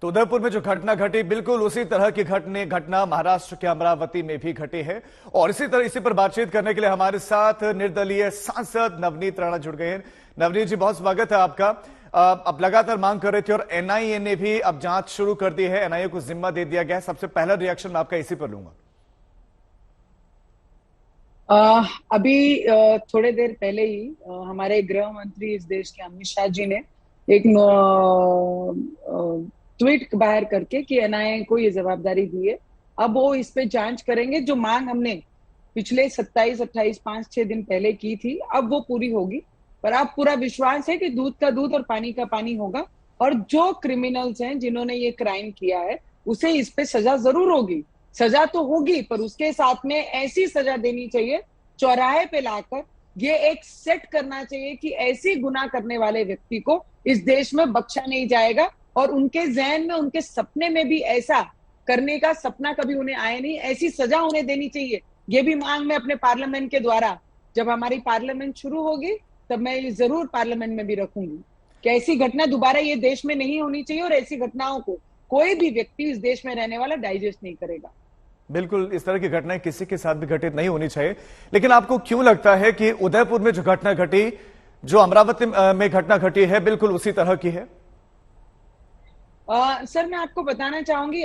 तो उदयपुर में जो घटना घटी, बिल्कुल उसी तरह की घटना महाराष्ट्र के अमरावती में भी घटी है। और इसी पर बातचीत करने के लिए हमारे साथ निर्दलीय सांसद नवनीत राणा जुड़ गए हैं। नवनीत जी, बहुत स्वागत है आपका। अब लगातार मांग कर रहे थे और एनआईए ने भी अब जांच शुरू कर दी है, एनआईए को जिम्मा दे दिया गया। सबसे पहला रिएक्शन मैं आपका इसी पर लूंगा। अभी थोड़े देर पहले ही हमारे गृह मंत्री इस देश के अमित शाह जी ने एक ट्वीट बाहर करके कि एनआईए को ये जवाबदारी दी है। अब वो इस पे जांच करेंगे। जो मांग हमने पिछले 27, 28, 5-6 दिन पहले की थी, अब वो पूरी होगी। पर अब पूरा विश्वास है कि दूध का दूध और पानी का पानी होगा। और जो क्रिमिनल्स हैं जिन्होंने ये क्राइम किया है, उसे इस पे सजा जरूर होगी। सजा तो होगी, पर उसके साथ में ऐसी सजा देनी चाहिए, चौराहे पे लाकर ये एक सेट करना चाहिए कि ऐसी गुनाह करने वाले व्यक्ति को इस देश में बख्शा नहीं जाएगा। और उनके जहन में, उनके सपने में भी ऐसा करने का सपना कभी उन्हें आए नहीं। ऐसी सजा उन्हें देनी चाहिए। ये भी मांग मैं अपने पार्लियामेंट के द्वारा, जब हमारी पार्लियामेंट शुरू होगी तब मैं ये जरूर पार्लियामेंट में भी रखूंगी कि ऐसी घटना दोबारा ये देश में नहीं होनी चाहिए। और ऐसी घटनाओं को कोई भी व्यक्ति इस देश में रहने वाला डाइजेस्ट नहीं करेगा। बिल्कुल, इस तरह की घटनाएं किसी के साथ भी घटित नहीं होनी चाहिए। लेकिन आपको क्यों लगता है कि उदयपुर में जो घटना घटी, जो अमरावती में घटना घटी है, बिल्कुल उसी तरह की है? सर, मैं आपको बताना चाहूंगी,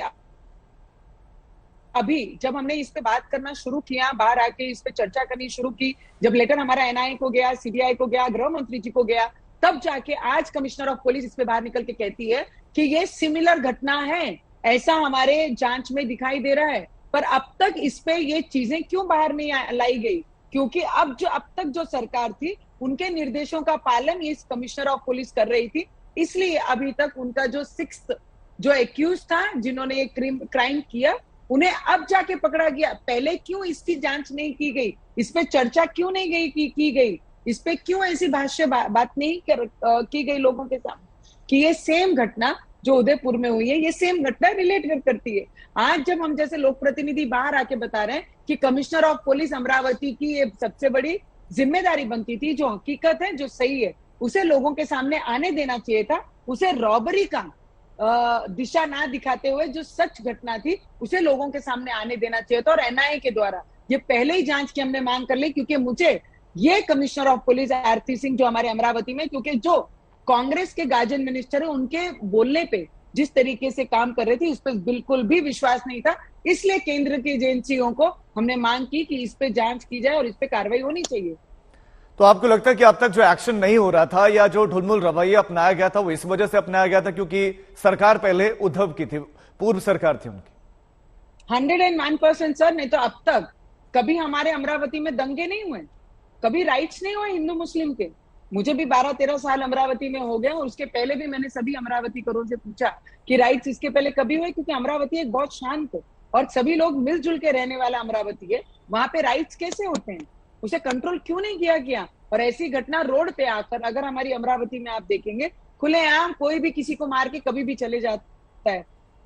अभी जब हमने इस पे बात करना शुरू किया, बाहर आके इस पे चर्चा करनी शुरू की, जब लेटर हमारा एनआईए को गया, सीबीआई को गया, गृह मंत्री जी को गया, तब जाके आज कमिश्नर ऑफ पुलिस इस पे बाहर निकल के कहती है कि ये सिमिलर घटना है, ऐसा हमारे जांच में दिखाई दे रहा है। पर अब तक इस पे ये चीजें क्यों बाहर नहीं लाई गई? क्योंकि अब तक जो सरकार थी, उनके निर्देशों का पालन इस कमिश्नर ऑफ पुलिस कर रही थी। इसलिए अभी तक उनका जो 6th जो एक्यूज था, जिन्होंने ये क्राइम किया, उन्हें अब जाके पकड़ा गया। पहले क्यों इसकी जांच नहीं की गई? इस पे चर्चा क्यों नहीं की गई? इस पे क्यों ऐसी बात नहीं की गई लोगों के सामने कि ये सेम घटना जो उदयपुर में हुई है, ये सेम घटना रिलेट करती है। आज जब हम जैसे लोक प्रतिनिधि बाहर आके बता रहे हैं कि कमिश्नर ऑफ पुलिस अमरावती की ये सबसे बड़ी जिम्मेदारी बनती थी, जो हकीकत है, जो सही है, उसे लोगों के सामने आने देना चाहिए था। उसे रॉबरी का दिशा ना दिखाते हुए जो सच घटना थी, उसे लोगों के सामने आने देना चाहिए था। और एनआईए के द्वारा ये पहले ही जांच की हमने मांग कर ली, क्योंकि मुझे ये कमिश्नर ऑफ पुलिस आरती सिंह जो हमारे अमरावती में, क्योंकि जो कांग्रेस के गार्जियन मिनिस्टर है, उनके बोलने पे जिस तरीके से काम कर रहे थे, इस पर बिल्कुल भी विश्वास नहीं था। इसलिए केंद्र की एजेंसियों को हमने मांग की कि इस पे जांच की जाए और इस पे कार्रवाई होनी चाहिए। तो आपको लगता है कि अब तक जो एक्शन नहीं हो रहा था या जो ढुलमुल रवैया अपनाया गया था, वो इस वजह से अपनाया गया था क्योंकि सरकार पहले उद्धव की थी, पूर्व सरकार थी उनकी? 101% सर। नहीं तो अब तक कभी हमारे अमरावती में दंगे नहीं हुए, कभी राइट्स नहीं हुए हिंदू मुस्लिम के। मुझे भी 12-13 साल अमरावती में हो गए, और उसके पहले भी मैंने सभी अमरावती करों से पूछा कि राइट्स इसके पहले कभी हुए? क्योंकि अमरावती एक बहुत शांत और सभी लोग मिलजुल के रहने वाला अमरावती है। वहां पे राइट्स कैसे होते हैं? उसे कंट्रोल क्यों नहीं किया गया? और ऐसी घटना रोड पे आकर, अगर हमारी अमरावती में आप देखेंगे, खुलेआम कोई भी किसी को मार के कभी भी चले जाता है।